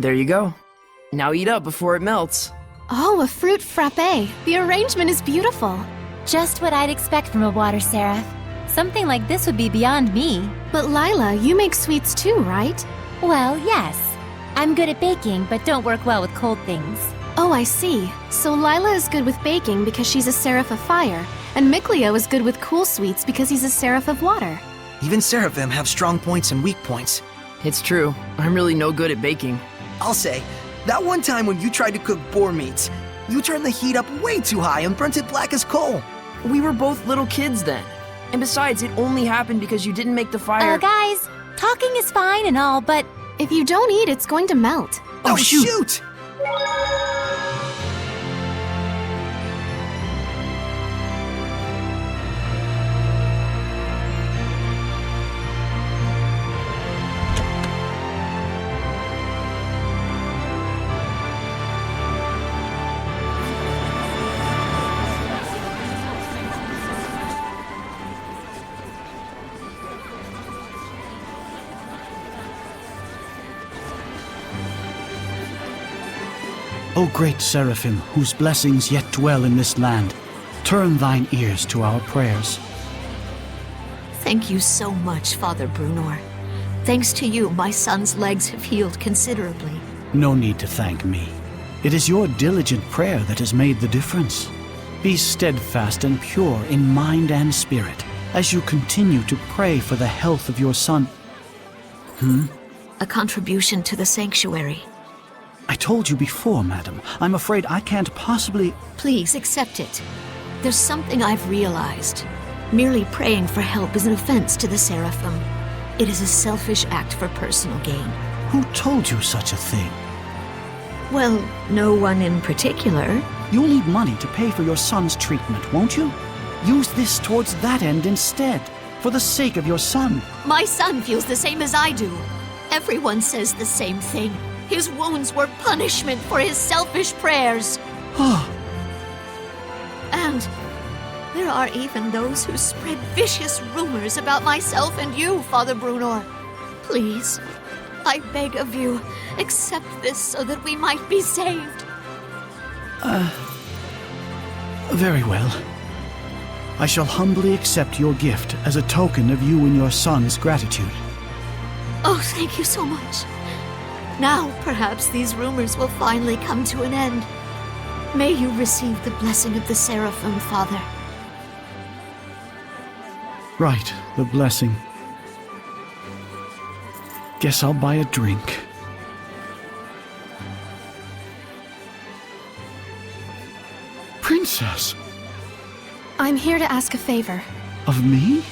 There you go. Now eat up before it melts. Oh, a fruit frappe. The arrangement is beautiful. Just what I'd expect from a water seraph. Something like this would be beyond me. But Lila, you make sweets too, right? Well, yes. I'm good at baking, but don't work well with cold things. Oh, I see. So Lila is good with baking because she's a seraph of fire, and Mikleo is good with cool sweets because he's a seraph of water. Even seraphim have strong points and weak points. It's true. I'm really no good at baking. I'll say, that one time when you tried to cook boar meats, you turned the heat up way too high and burnt it black as coal. We were both little kids then. And besides, it only happened because you didn't make the fire. Guys, talking is fine and all, but if you don't eat, it's going to melt. Oh, shoot! O great seraphim, whose blessings yet dwell in this land, turn thine ears to our prayers. Thank you so much, Father Brunor. Thanks to you, my son's legs have healed considerably. No need to thank me. It is your diligent prayer that has made the difference. Be steadfast and pure in mind and spirit as you continue to pray for the health of your son. A contribution to the sanctuary. I told you before, madam. I'm afraid I can't possibly... Please accept it. There's something I've realized. Merely praying for help is an offense to the seraphim. It is a selfish act for personal gain. Who told you such a thing? Well, no one in particular. You'll need money to pay for your son's treatment, won't you? Use this towards that end instead, for the sake of your son. My son feels the same as I do. Everyone says the same thing. His wounds were punishment for his selfish prayers. And there are even those who spread vicious rumors about myself and you, Father Brunor. Please, I beg of you, accept this so that we might be saved. Very well. I shall humbly accept your gift as a token of you and your son's gratitude. Oh, thank you so much. Now, perhaps these rumors will finally come to an end. May you receive the blessing of the seraphim, Father. Right, the blessing. Guess I'll buy a drink. Princess! I'm here to ask a favor. Of me?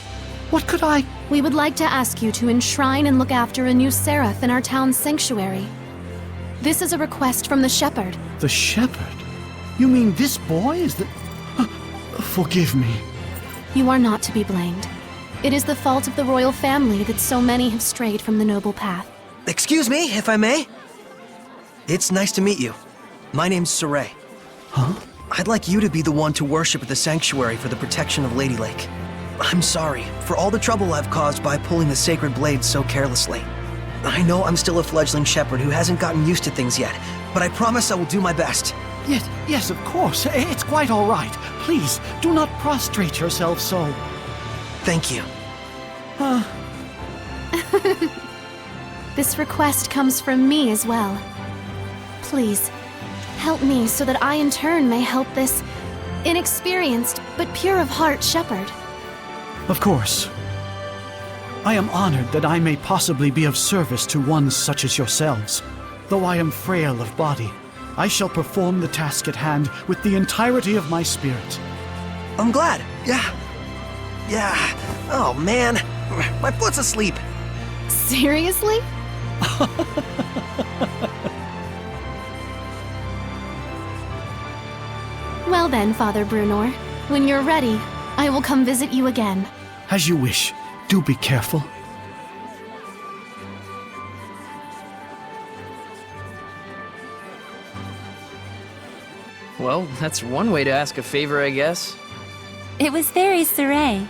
What could I... We would like to ask you to enshrine and look after a new seraph in our town's sanctuary. This is a request from the shepherd. The shepherd? You mean this boy is the... Forgive me. You are not to be blamed. It is the fault of the royal family that so many have strayed from the noble path. Excuse me, if I may? It's nice to meet you. My name's Saray. Huh? I'd like you to be the one to worship at the sanctuary for the protection of Lady Lake. I'm sorry for all the trouble I've caused by pulling the sacred blade so carelessly. I know I'm still a fledgling shepherd who hasn't gotten used to things yet, but I promise I will do my best. Yes, of course. It's quite all right. Please, do not prostrate yourself so. Thank you. This request comes from me as well. Please, help me so that I in turn may help this inexperienced but pure of heart shepherd. Of course. I am honored that I may possibly be of service to ones such as yourselves. Though I am frail of body, I shall perform the task at hand with the entirety of my spirit. I'm glad. Yeah. Oh, man. My foot's asleep. Seriously? Well then, Father Brunor, when you're ready, I will come visit you again. As you wish. Do be careful. Well, that's one way to ask a favor, I guess. it was very Saray.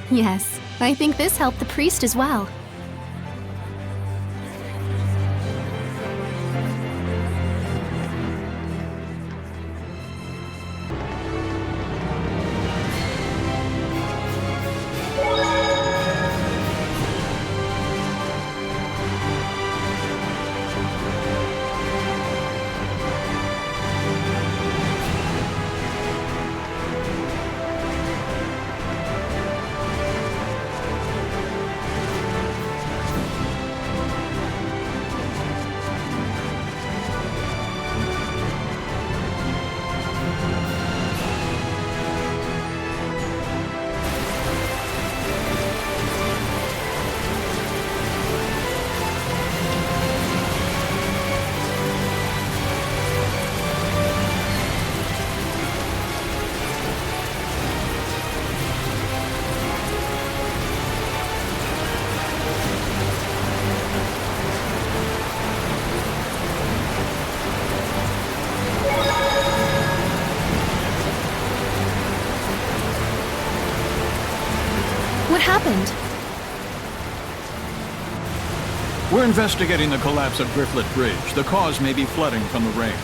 Yes, I think this helped the priest as well. What happened? We're investigating the collapse of Driftlet Bridge. The cause may be flooding from the rains.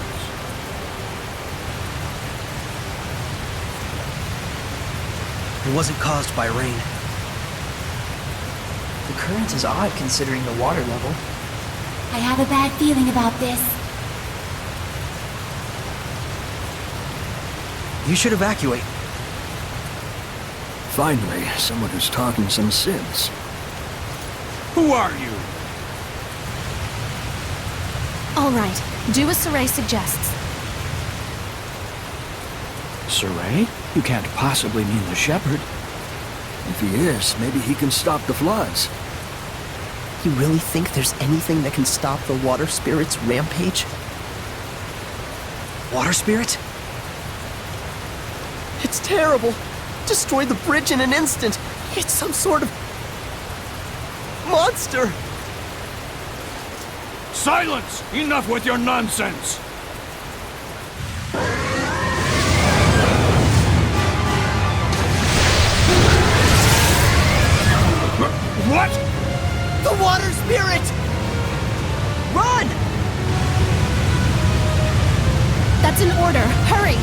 It wasn't caused by rain. The current is odd considering the water level. I have a bad feeling about this. You should evacuate. Finally, someone who's talking some sense. Who are you? All right, do as Saray suggests. Saray? You can't possibly mean the shepherd. If he is, maybe he can stop the floods. You really think there's anything that can stop the water spirit's rampage? Water spirit? It's terrible. Destroyed the bridge in an instant. It's some sort of monster. Silence! Enough with your nonsense! What? The water spirit! Run! That's an order. Hurry!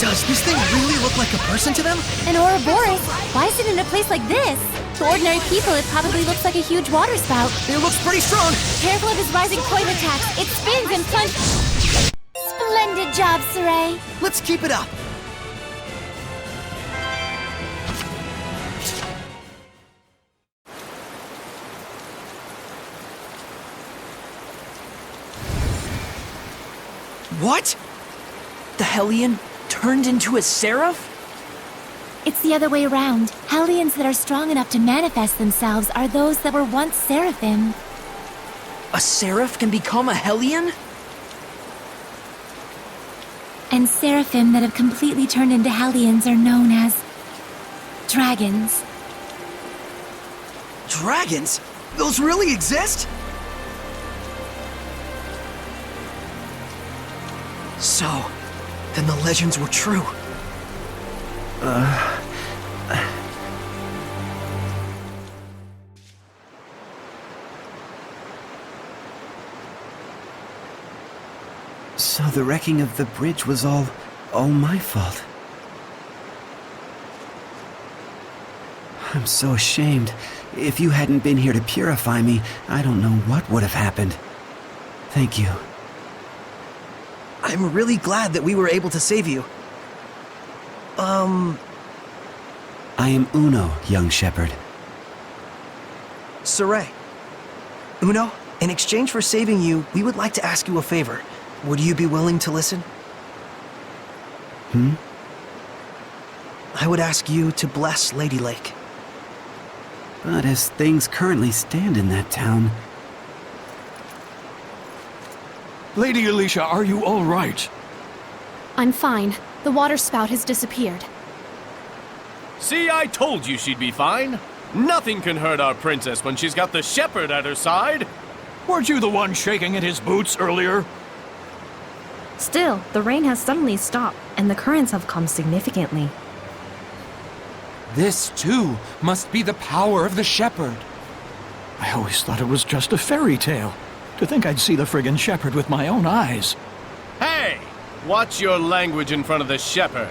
Does this thing really look like a person to them? An Ouroboros? Why is it in a place like this? To ordinary people, it probably looks like a huge water spout. It looks pretty strong. Careful of his rising point attacks. It spins and plunges. Splendid job, Saray. Let's keep it up. What? The Hellion turned into a seraph? It's the other way around. Hellions that are strong enough to manifest themselves are those that were once seraphim. A seraph can become a Hellion? And seraphim that have completely turned into Hellions are known as dragons. Dragons? Those really exist? So, then the legends were true. So the wrecking of the bridge was all my fault. I'm so ashamed. If you hadn't been here to purify me, I don't know what would have happened. Thank you. I'm really glad that we were able to save you. I am Uno, young shepherd. Saray. Uno, in exchange for saving you, we would like to ask you a favor. Would you be willing to listen? I would ask you to bless Lady Lake. But as things currently stand in that town... Lady Alicia, are you all right? I'm fine. The water spout has disappeared. See, I told you she'd be fine. Nothing can hurt our princess when she's got the shepherd at her side. Weren't you the one shaking in his boots earlier? Still, the rain has suddenly stopped, and the currents have calmed significantly. This, too, must be the power of the shepherd. I always thought it was just a fairy tale. To think I'd see the friggin' shepherd with my own eyes. Hey! Watch your language in front of the shepherd.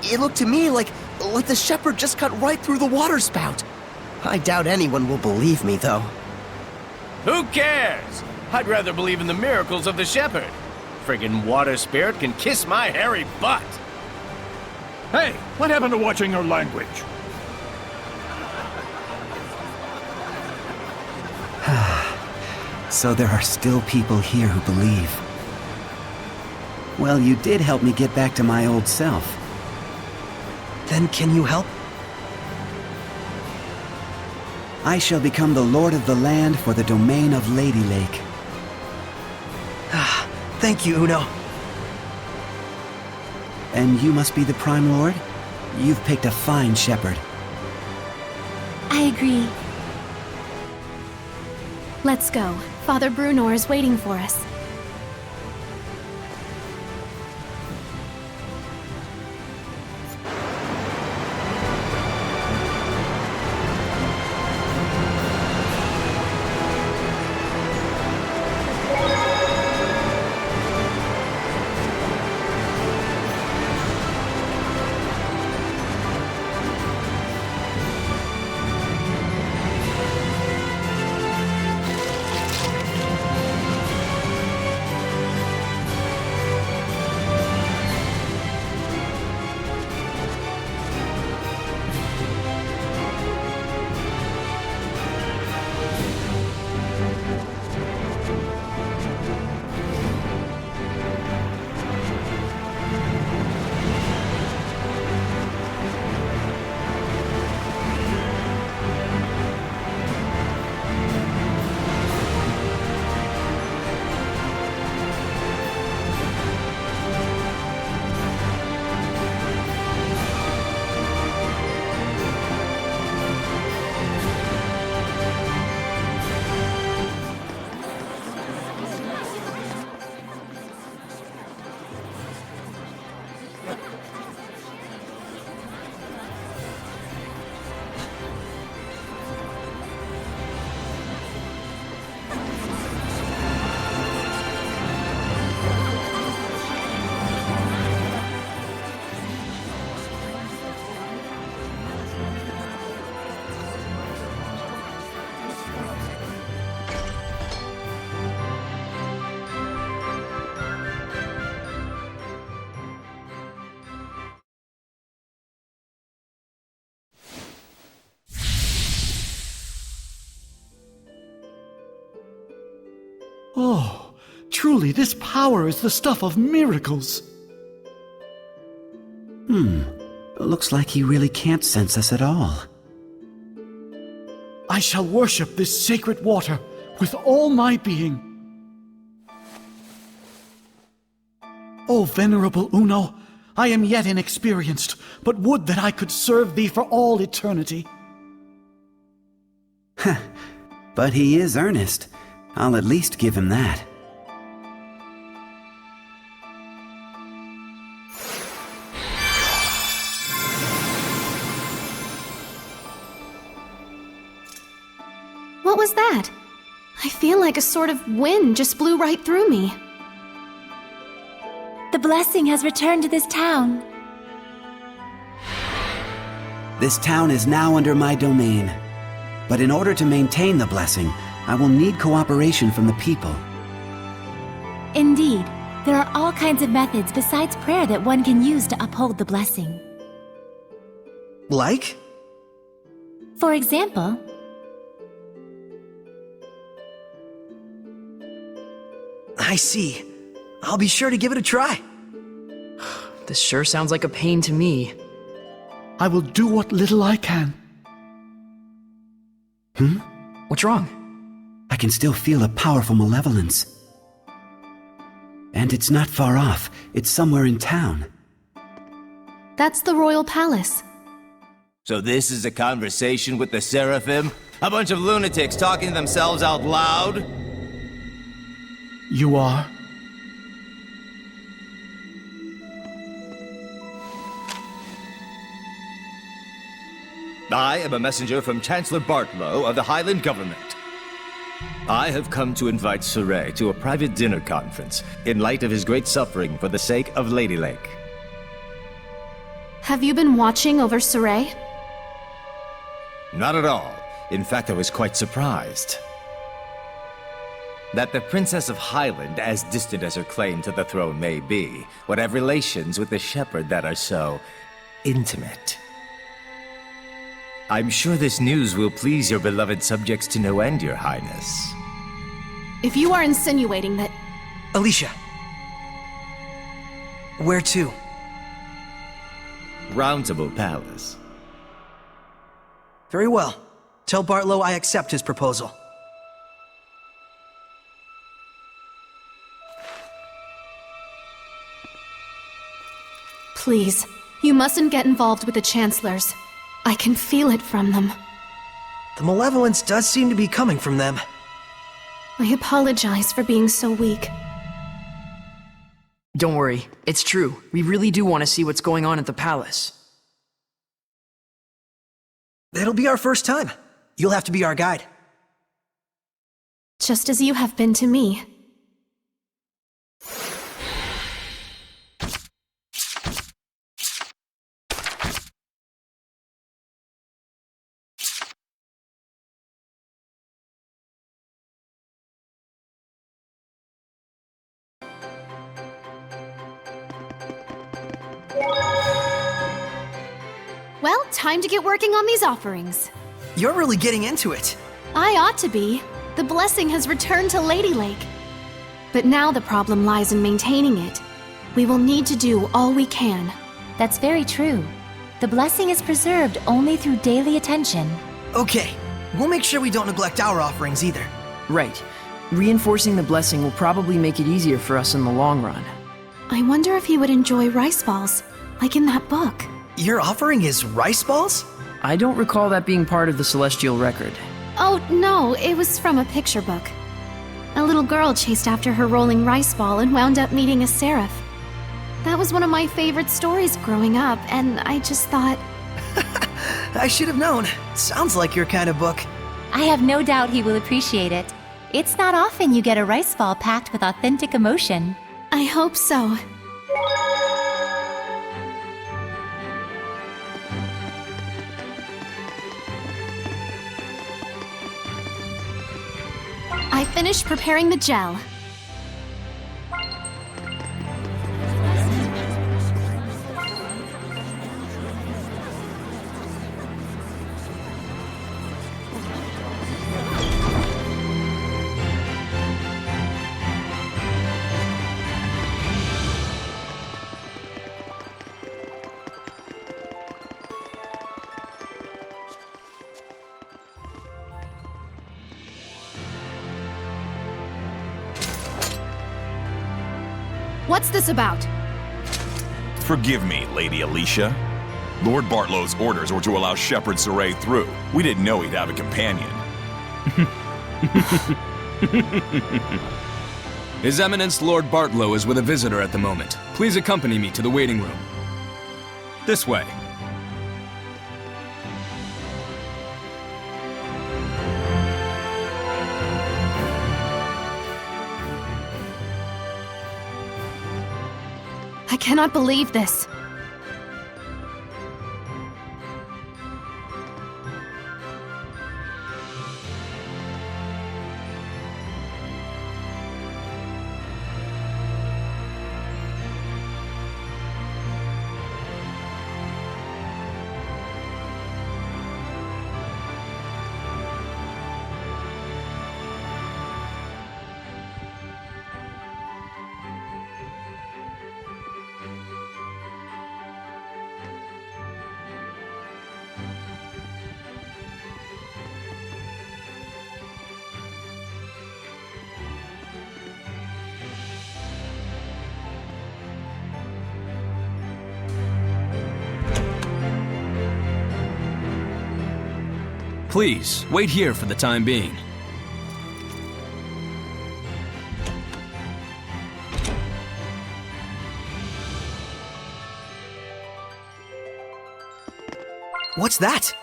It looked to me like the shepherd just cut right through the water spout. I doubt anyone will believe me, though. Who cares? I'd rather believe in the miracles of the shepherd. Friggin' water spirit can kiss my hairy butt. Hey, what happened to watching your language? So there are still people here who believe. Well, you did help me get back to my old self. Then can you help? I shall become the lord of the land for the domain of Lady Lake. Thank you, Uno. And you must be the Prime Lord? You've picked a fine shepherd. I agree. Let's go. Father Brunor is waiting for us. Oh, truly this power is the stuff of miracles. Looks like he really can't sense us at all. I shall worship this sacred water with all my being. O venerable Uno, I am yet inexperienced, but would that I could serve thee for all eternity. But he is earnest. I'll at least give him that. What was that? I feel like a sort of wind just blew right through me. The blessing has returned to this town. This town is now under my domain. But in order to maintain the blessing, I will need cooperation from the people. Indeed, there are all kinds of methods besides prayer that one can use to uphold the blessing. Like? For example, I see. I'll be sure to give it a try. This sure sounds like a pain to me. I will do what little I can. What's wrong? I can still feel a powerful malevolence. And it's not far off. It's somewhere in town. That's the royal palace. So this is a conversation with the seraphim? A bunch of lunatics talking to themselves out loud? You are? I am a messenger from Chancellor Bartlow of the Highland government. I have come to invite Suray to a private dinner conference in light of his great suffering for the sake of Lady Lake. Have you been watching over Suray? Not at all. In fact, I was quite surprised. That the Princess of Highland, as distant as her claim to the throne may be, would have relations with the shepherd that are so intimate. I'm sure this news will please your beloved subjects to no end, Your Highness. If you are insinuating that... Alicia. Where to? Roundtable Palace. Very well. Tell Bartlow I accept his proposal. Please, you mustn't get involved with the Chancellors. I can feel it from them. The malevolence does seem to be coming from them. I apologize for being so weak. Don't worry, it's true. We really do want to see what's going on at the palace. It'll be our first time. You'll have to be our guide. Just as you have been to me. Well, time to get working on these offerings. You're really getting into it. I ought to be. The blessing has returned to Lady Lake. But now the problem lies in maintaining it. We will need to do all we can. That's very true. The blessing is preserved only through daily attention. Okay, we'll make sure we don't neglect our offerings either. Right. Reinforcing the blessing will probably make it easier for us in the long run. I wonder if he would enjoy rice balls, like in that book. Your offering is rice balls? I don't recall that being part of the celestial record. Oh, no, it was from a picture book. A little girl chased after her rolling rice ball and wound up meeting a seraph. That was one of my favorite stories growing up, and I just thought... I should have known. Sounds like your kind of book. I have no doubt he will appreciate it. It's not often you get a rice ball packed with authentic emotion. I hope so. I finished preparing the gel. What's this about? Forgive me, Lady Alicia. Lord Bartlow's orders were to allow Shepherd Saray through. We didn't know he'd have a companion. His Eminence Lord Bartlow is with a visitor at the moment. Please accompany me to the waiting room. This way. I cannot believe this. Please, wait here for the time being. What's that?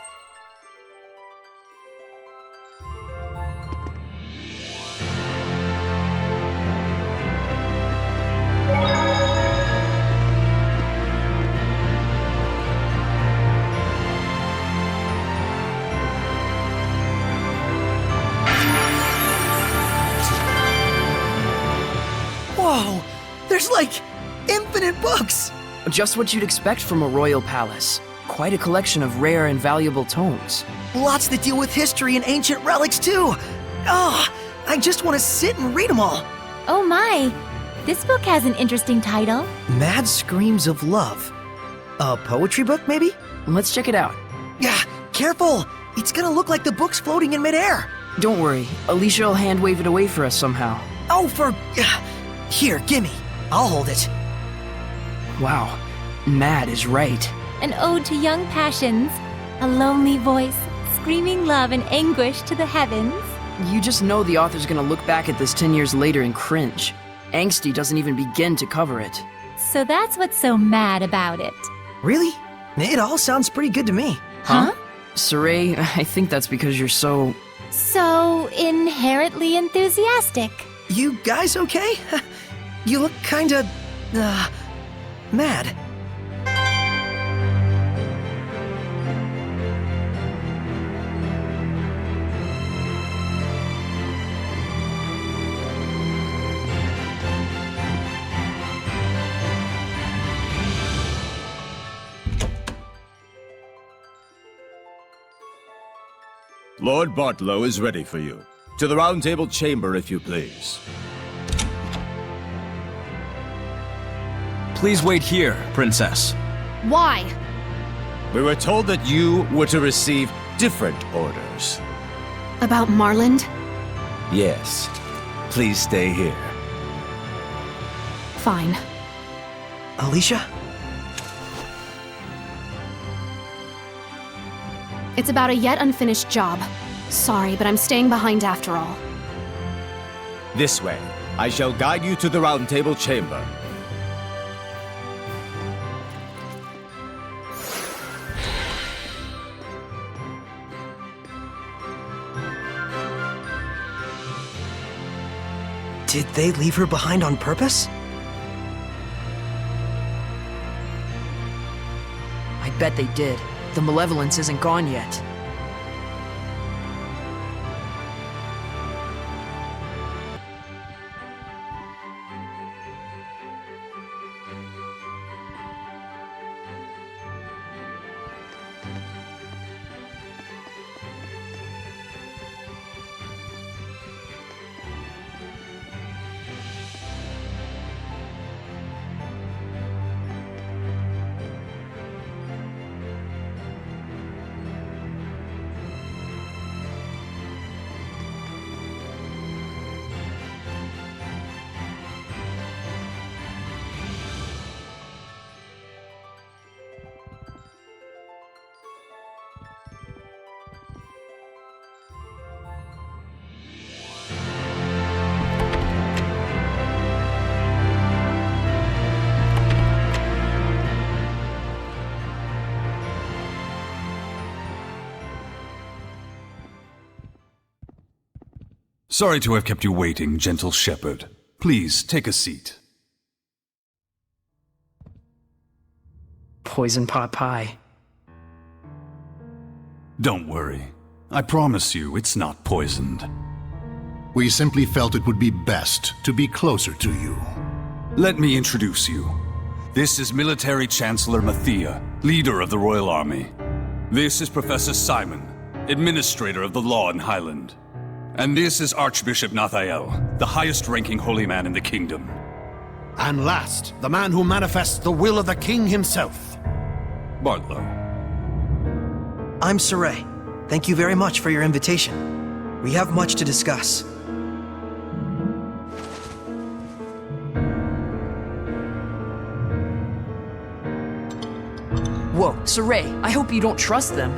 Whoa! There's like infinite books! Just what you'd expect from a royal palace. Quite a collection of rare and valuable tomes. Lots that deal with history and ancient relics too! Oh, I just want to sit and read them all! Oh my! This book has an interesting title. Mad Screams of Love. A poetry book, maybe? Let's check it out. Yeah, careful! It's gonna look like the book's floating in midair! Don't worry, Alicia will hand wave it away for us somehow. Oh, Here, gimme. I'll hold it. Wow, Mad is right. An ode to young passions. A lonely voice, screaming love and anguish to the heavens. You just know the author's gonna look back at this 10 years later and cringe. Angsty doesn't even begin to cover it. So that's what's so mad about it. Really? It all sounds pretty good to me. Huh? Saray, I think that's because you're so... So inherently enthusiastic. You guys okay? You look kinda... mad. Lord Bartlow is ready for you. To the Round Table chamber, if you please. Please wait here, Princess. Why? We were told that you were to receive different orders. About Marland? Yes. Please stay here. Fine. Alicia? It's about a yet unfinished job. Sorry, but I'm staying behind after all. This way. I shall guide you to the Round Table chamber. Did they leave her behind on purpose? I bet they did. The malevolence isn't gone yet. Sorry to have kept you waiting, gentle shepherd. Please, take a seat. Poison pot pie. Don't worry. I promise you it's not poisoned. We simply felt it would be best to be closer to you. Let me introduce you. This is Military Chancellor Mathia, leader of the Royal Army. This is Professor Simon, administrator of the law in Highland. And this is Archbishop Nathael, the highest-ranking holy man in the kingdom. And last, the man who manifests the will of the king himself. Bartlow. I'm Saray. Thank you very much for your invitation. We have much to discuss. Whoa, Saray, I hope you don't trust them.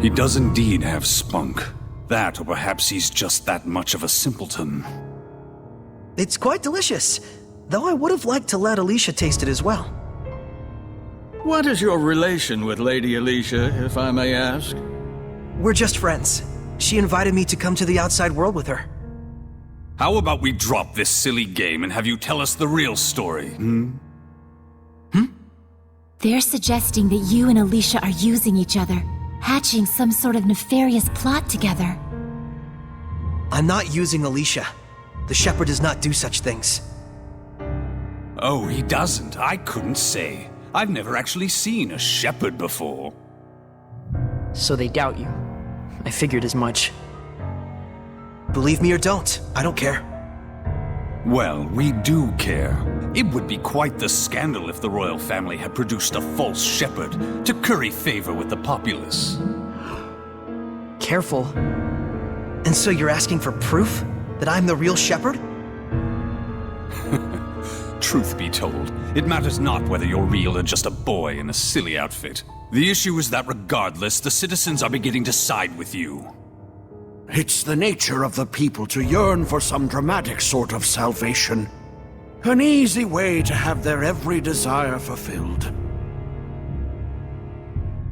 He does indeed have spunk. That, or perhaps he's just that much of a simpleton. It's quite delicious, though I would have liked to let Alicia taste it as well. What is your relation with Lady Alicia, if I may ask? We're just friends. She invited me to come to the outside world with her. How about we drop this silly game and have you tell us the real story, They're suggesting that you and Alicia are using each other, hatching some sort of nefarious plot together. I'm not using Alicia. The shepherd does not do such things. Oh, he doesn't? I couldn't say. I've never actually seen a shepherd before. So they doubt you. I figured as much. Believe me or don't, I don't care. Well, we do care. It would be quite the scandal if the royal family had produced a false shepherd to curry favor with the populace. Careful. And so you're asking for proof that I'm the real shepherd? Truth be told, it matters not whether you're real or just a boy in a silly outfit. The issue is that regardless, the citizens are beginning to side with you. It's the nature of the people to yearn for some dramatic sort of salvation. An easy way to have their every desire fulfilled.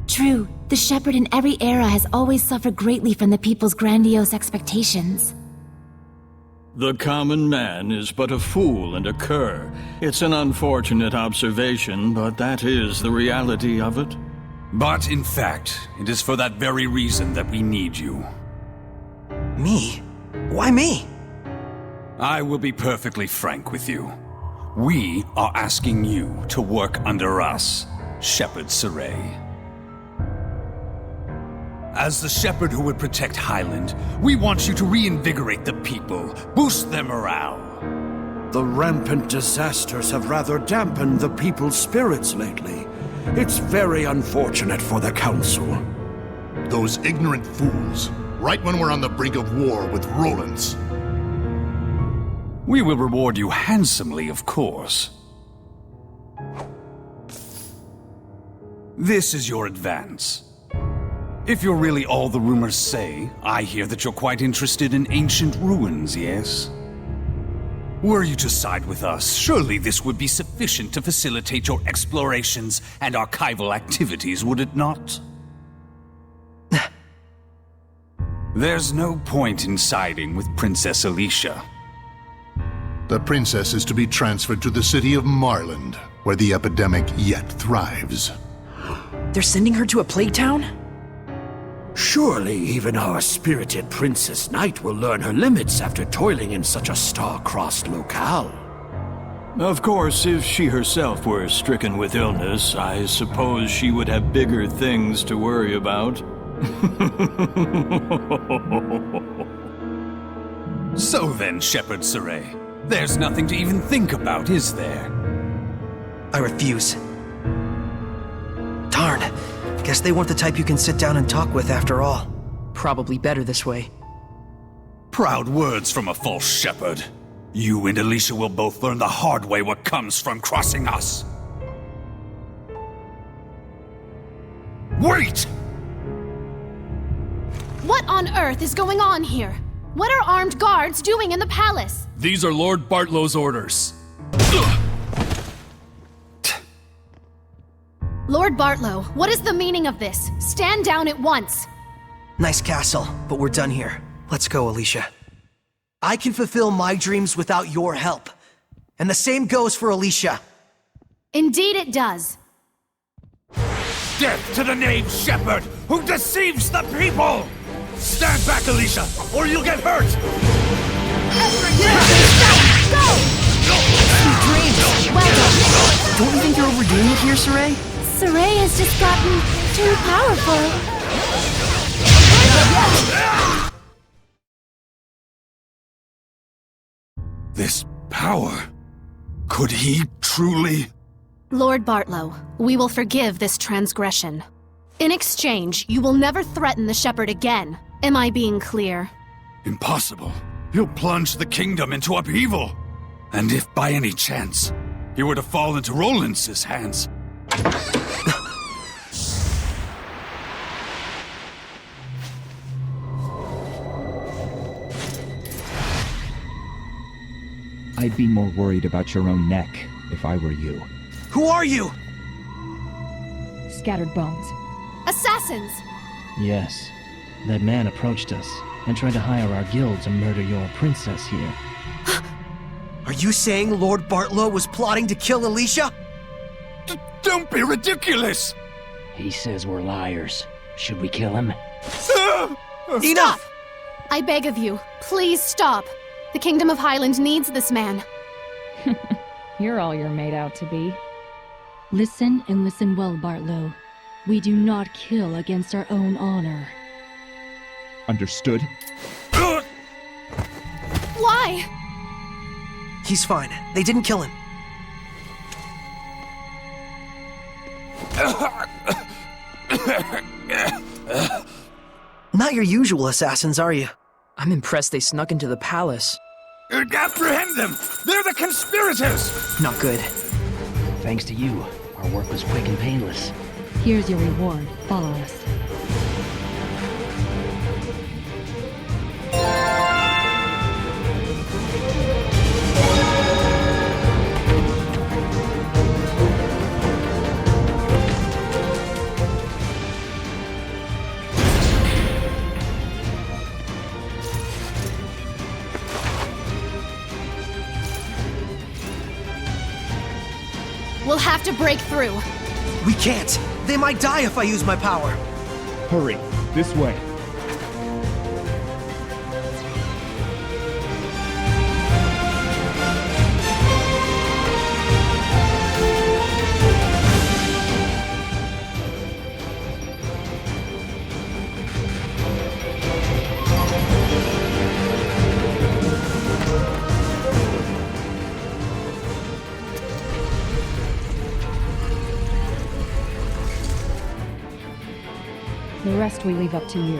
True, the shepherd in every era has always suffered greatly from the people's grandiose expectations. The common man is but a fool and a cur. It's an unfortunate observation, but that is the reality of it. But in fact, it is for that very reason that we need you. Me? Why me? I will be perfectly frank with you. We are asking you to work under us, Shepherd Saray. As the shepherd who would protect Highland, we want you to reinvigorate the people, boost their morale. The rampant disasters have rather dampened the people's spirits lately. It's very unfortunate for the Council. Those ignorant fools. Right when we're on the brink of war with Roland's. We will reward you handsomely, of course. This is your advance. If you're really all the rumors say, I hear that you're quite interested in ancient ruins, yes? Were you to side with us, surely this would be sufficient to facilitate your explorations and archival activities, would it not? There's no point in siding with Princess Alicia. The princess is to be transferred to the city of Marland, where the epidemic yet thrives. They're sending her to a plague town? Surely even our spirited Princess Knight will learn her limits after toiling in such a star-crossed locale. Of course, if she herself were stricken with illness, I suppose she would have bigger things to worry about. So then, Shepherd Saray, there's nothing to even think about, is there? I refuse. Darn. Guess they weren't the type you can sit down and talk with after all. Probably better this way. Proud words from a false shepherd. You and Alicia will both learn the hard way what comes from crossing us. Wait! What on earth is going on here? What are armed guards doing in the palace? These are Lord Bartlow's orders. Lord Bartlow, what is the meaning of this? Stand down at once! Nice castle, but we're done here. Let's go, Alicia. I can fulfill my dreams without your help. And the same goes for Alicia. Indeed it does. Death to the knave shepherd who deceives the people! Stand back, Alicia, or you'll get hurt! Go! Sweet dreams! Well done! Don't you think you're overdoing it here, Saray? Saray has just gotten too powerful. This power... could he truly... Lord Bartlow, we will forgive this transgression. In exchange, you will never threaten the shepherd again. Am I being clear? Impossible. You'll plunge the kingdom into upheaval. And if by any chance he were to fall into Roland's hands... I'd be more worried about your own neck if I were you. Who are you? Scattered bones. Assassins! Yes. That man approached us and tried to hire our guild to murder your princess here. Are you saying Lord Bartlow was plotting to kill Alicia? Don't be ridiculous! He says we're liars. Should we kill him? Enough! I beg of you, please stop. The Kingdom of Highland needs this man. You're all you're made out to be. Listen and listen well, Bartlow. We do not kill against our own honor. Understood? Why? He's fine. They didn't kill him. Not your usual assassins, are you? I'm impressed they snuck into the palace. Apprehend them! They're the conspirators! Not good. Thanks to you, our work was quick and painless. Here's your reward. Follow us. We'll have to break through. We can't. They might die if I use my power. Hurry, this way. The rest we leave up to you.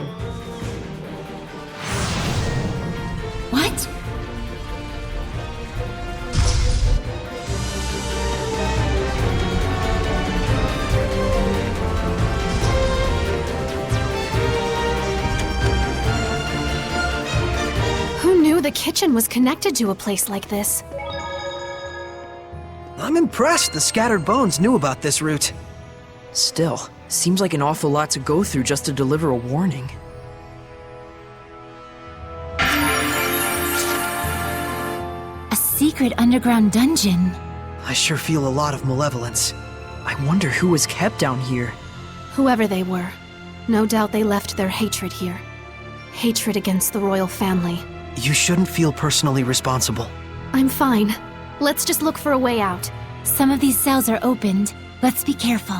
What? Who knew the kitchen was connected to a place like this? I'm impressed the scattered bones knew about this route. Still, seems like an awful lot to go through just to deliver a warning. A secret underground dungeon. I sure feel a lot of malevolence. I wonder who was kept down here. Whoever they were, no doubt they left their hatred here. Hatred against the royal family. You shouldn't feel personally responsible. I'm fine. Let's just look for a way out. Some of these cells are opened. Let's be careful.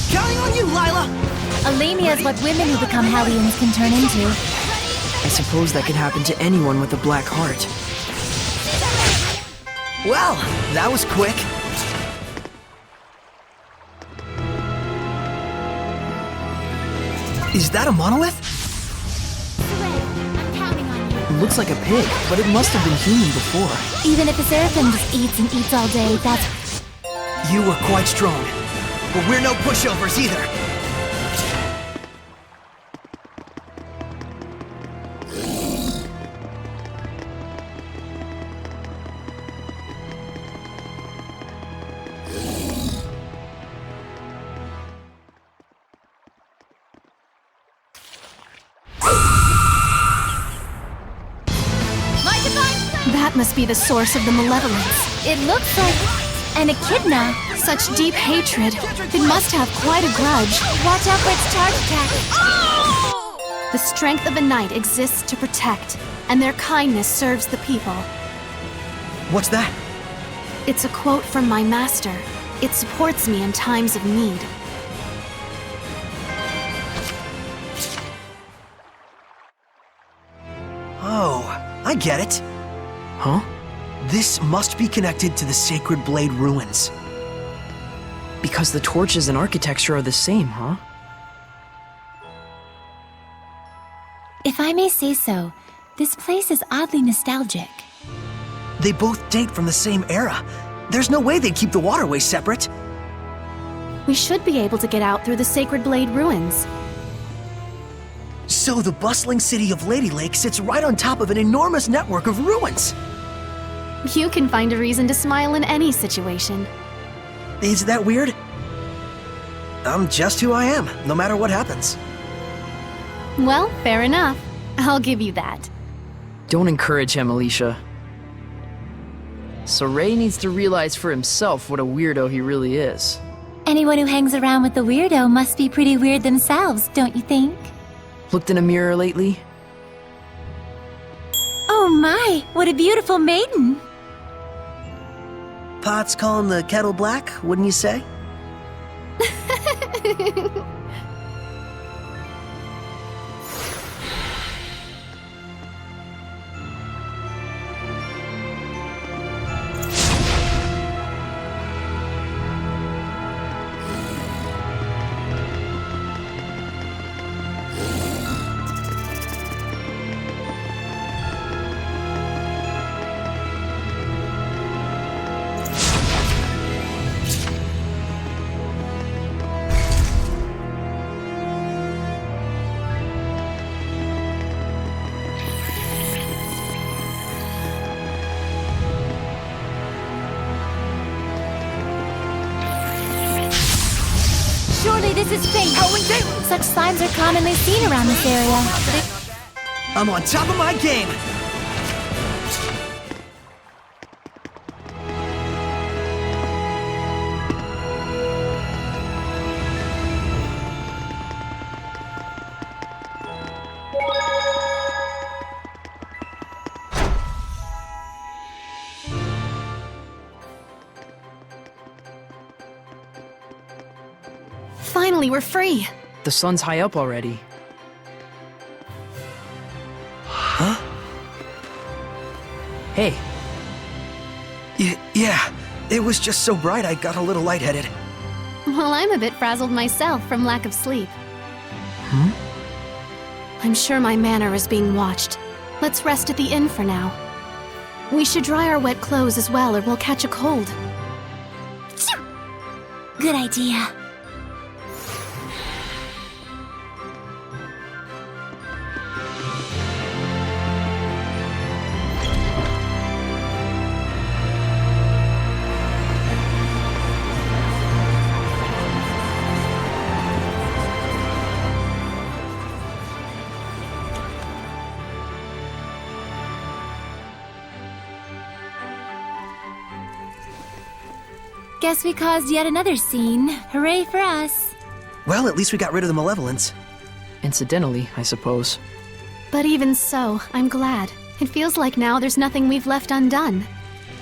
Counting on you, Lila! Alemia is what women who become Hellions can turn into. I suppose that could happen to anyone with a black heart. Well, that was quick. Is that a monolith? Looks like a pig, but it must have been human before. Even if the seraphim just eats and eats all day, that's... You were quite strong. But we're no pushovers either. That must be the source of the malevolence. It looks like an echidna. Such deep hatred. It must have quite a grudge. Watch out for its target attack. The strength of a knight exists to protect, and their kindness serves the people. What's that? It's a quote from my master. It supports me in times of need. Oh, I get it. Huh? This must be connected to the Sacred Blade ruins. Because the torches and architecture are the same, huh? If I may say so, this place is oddly nostalgic. They both date from the same era. There's no way they'd keep the waterways separate. We should be able to get out through the Sacred Blade ruins. So the bustling city of Lady Lake sits right on top of an enormous network of ruins. You can find a reason to smile in any situation. Is that weird? I'm just who I am, no matter what happens. Well, fair enough. I'll give you that. Don't encourage him, Alicia. Saray needs to realize for himself what a weirdo he really is. Anyone who hangs around with the weirdo must be pretty weird themselves, don't you think? Looked in a mirror lately? Oh my, what a beautiful maiden! Pots calling the kettle black, wouldn't you say? Surely this is fate. Such signs are commonly seen around this area. I'm on top of my game. Finally, we're free. The sun's high up already. Huh? Hey. Yeah, it was just so bright I got a little lightheaded. Well, I'm a bit frazzled myself from lack of sleep. I'm sure my manor is being watched. Let's rest at the inn for now. We should dry our wet clothes as well, or we'll catch a cold. Good idea. Guess we caused yet another scene. Hooray for us. Well, at least we got rid of the malevolence. Incidentally, I suppose. But even so, I'm glad. It feels like now there's nothing we've left undone.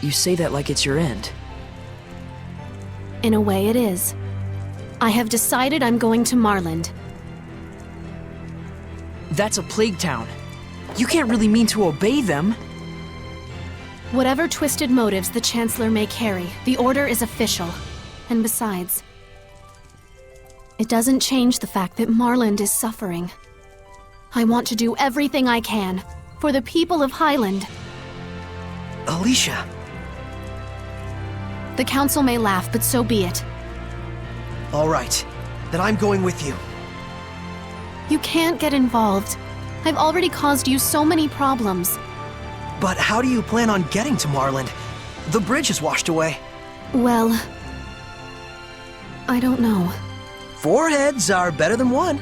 You say that like it's your end. In a way, it is. I have decided I'm going to Marland. That's a plague town. You can't really mean to obey them. Whatever twisted motives the Chancellor may carry, the order is official. And besides, it doesn't change the fact that Marland is suffering. I want to do everything I can for the people of Highland. Alicia. The Council may laugh, but so be it. All right, then I'm going with you. You can't get involved. I've already caused you so many problems. But how do you plan on getting to Marland? The bridge is washed away. Well, I don't know. 4 heads are better than 1.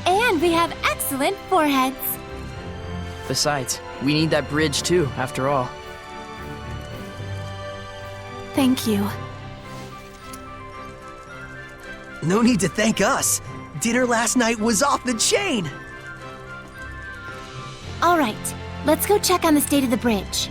And we have excellent foreheads. Besides, we need that bridge too, after all. Thank you. No need to thank us. Dinner last night was off the chain. All right, let's go check on the state of the bridge.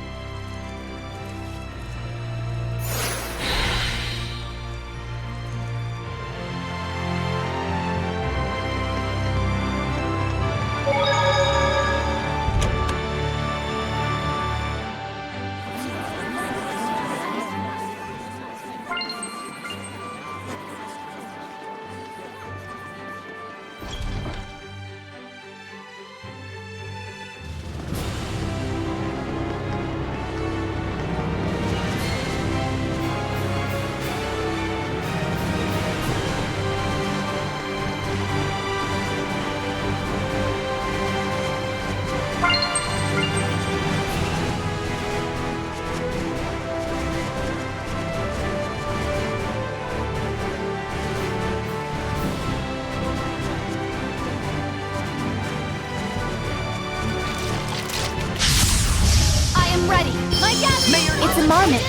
It's a marmot.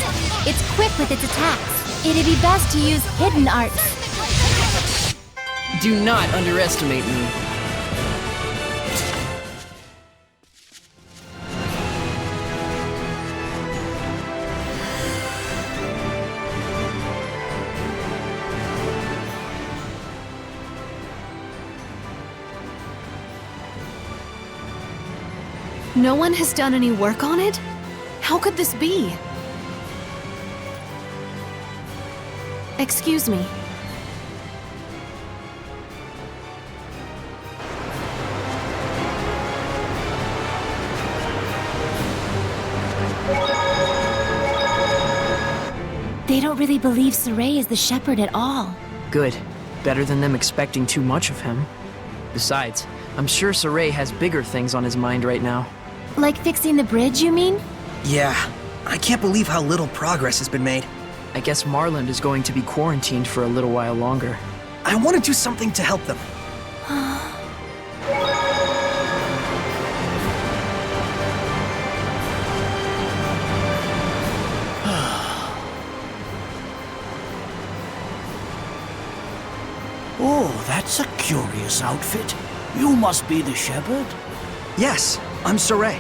It's quick with its attacks. It'd be best to use hidden arts. Do not underestimate me. No one has done any work on it? How could this be? Excuse me. They don't really believe Saray is the shepherd at all. Good. Better than them expecting too much of him. Besides, I'm sure Saray has bigger things on his mind right now. Like fixing the bridge, you mean? Yeah, I can't believe how little progress has been made. I guess Marland is going to be quarantined for a little while longer. I want to do something to help them. Oh, that's a curious outfit. You must be the shepherd? Yes, I'm Saray.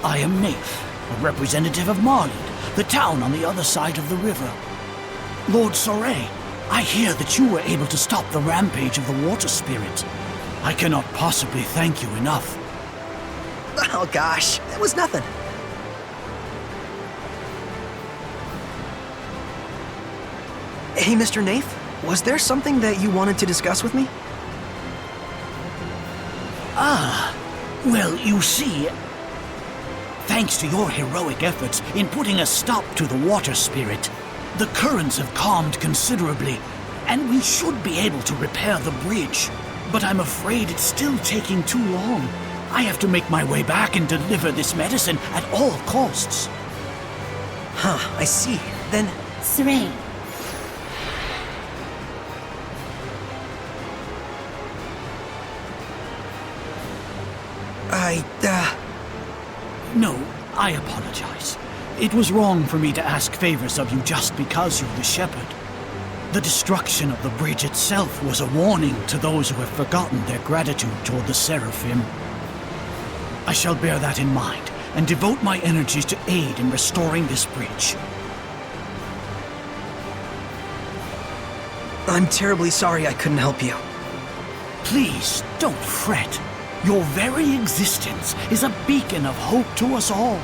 I am Naif, a representative of Marland, the town on the other side of the river. Lord Saray, I hear that you were able to stop the rampage of the water spirit. I cannot possibly thank you enough. Oh gosh, it was nothing. Hey, Mr. Nath, was there something that you wanted to discuss with me? Well, you see, thanks to your heroic efforts in putting a stop to the water spirit, the currents have calmed considerably, and we should be able to repair the bridge. But I'm afraid it's still taking too long. I have to make my way back and deliver this medicine at all costs. Huh, I see. Then... Saray. No, I apologize. It was wrong for me to ask favors of you just because you're the shepherd. The destruction of the bridge itself was a warning to those who have forgotten their gratitude toward the seraphim. I shall bear that in mind and devote my energies to aid in restoring this bridge. I'm terribly sorry I couldn't help you. Please, don't fret. Your very existence is a beacon of hope to us all.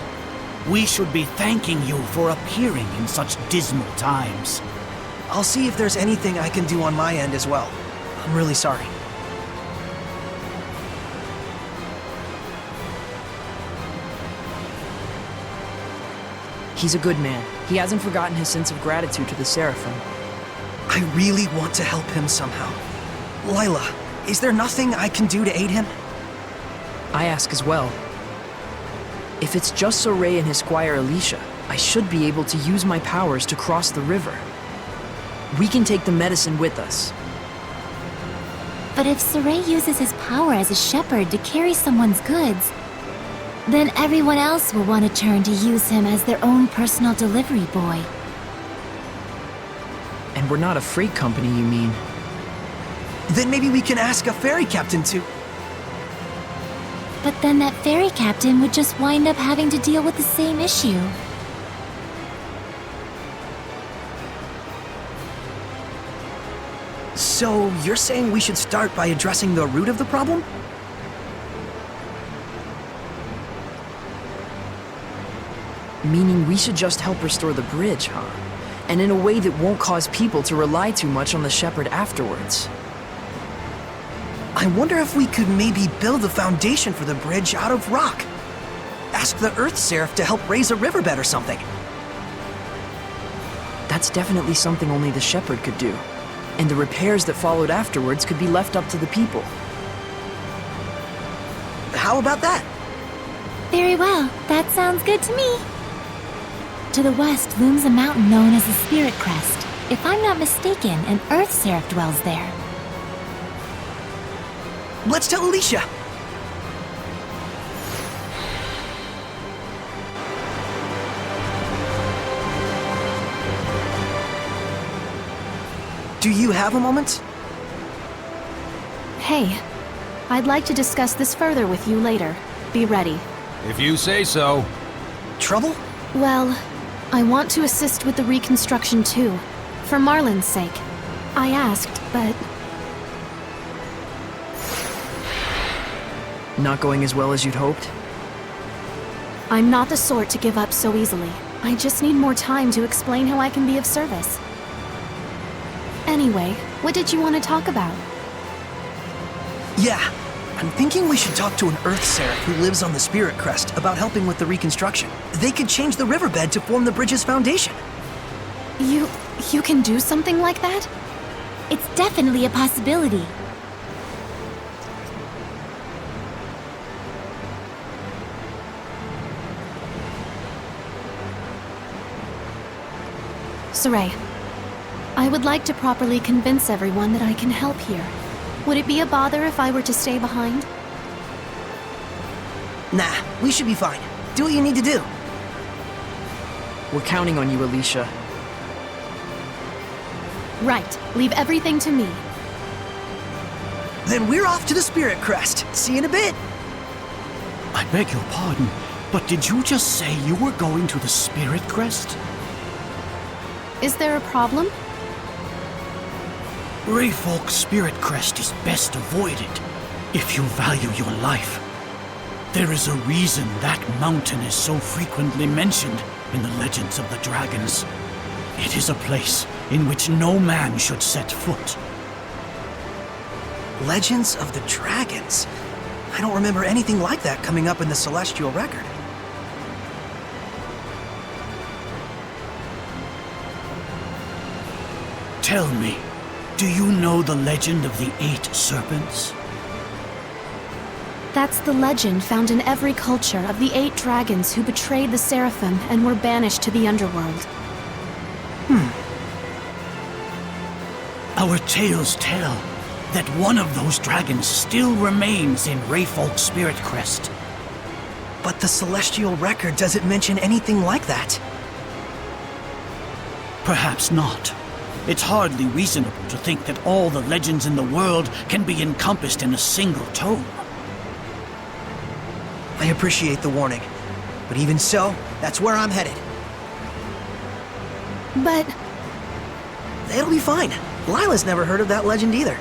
We should be thanking you for appearing in such dismal times. I'll see if there's anything I can do on my end as well. I'm really sorry. He's a good man. He hasn't forgotten his sense of gratitude to the seraphim. I really want to help him somehow. Lila, is there nothing I can do to aid him? I ask as well. If it's just Saray and his squire Alicia, I should be able to use my powers to cross the river. We can take the medicine with us. But if Saray uses his power as a shepherd to carry someone's goods, then everyone else will want to turn to use him as their own personal delivery boy. And we're not a freight company, you mean? Then maybe we can ask a ferry captain to... But then that ferry captain would just wind up having to deal with the same issue. So, you're saying we should start by addressing the root of the problem? Meaning we should just help restore the bridge, huh? And in a way that won't cause people to rely too much on the shepherd afterwards. I wonder if we could maybe build a foundation for the bridge out of rock. Ask the Earth Seraph to help raise a riverbed or something. That's definitely something only the shepherd could do. And the repairs that followed afterwards could be left up to the people. How about that? Very well. That sounds good to me. To the west looms a mountain known as the Spirit Crest. If I'm not mistaken, an Earth Seraph dwells there. Let's tell Alicia! Do you have a moment? Hey, I'd like to discuss this further with you later. Be ready. If you say so. Trouble? Well, I want to assist with the reconstruction too, for Marlin's sake. I asked, but... Not going as well as you'd hoped? I'm not the sort to give up so easily. I just need more time to explain how I can be of service. Anyway, what did you want to talk about? Yeah, I'm thinking we should talk to an Earth Seraph who lives on the Spirit Crest about helping with the reconstruction. They could change the riverbed to form the bridge's foundation. You can do something like that? It's definitely a possibility. Saray, I would like to properly convince everyone that I can help here. Would it be a bother if I were to stay behind? Nah, we should be fine. Do what you need to do. We're counting on you, Alicia. Right. Leave everything to me. Then we're off to the Spirit Crest. See you in a bit. I beg your pardon, but did you just say you were going to the Spirit Crest? Is there a problem? Rayfolk's spirit crest is best avoided if you value your life. There is a reason that mountain is so frequently mentioned in the legends of the dragons. It is a place in which no man should set foot. Legends of the Dragons? I don't remember anything like that coming up in the Celestial Record. Tell me, do you know the legend of the 8 serpents? That's the legend found in every culture of the 8 dragons who betrayed the seraphim and were banished to the underworld. Our tales tell that one of those dragons still remains in Rayfolk's spirit crest. But the Celestial Record doesn't mention anything like that. Perhaps not. It's hardly reasonable to think that all the legends in the world can be encompassed in a single tome. I appreciate the warning, but even so, that's where I'm headed. But... it'll be fine. Lila's never heard of that legend either.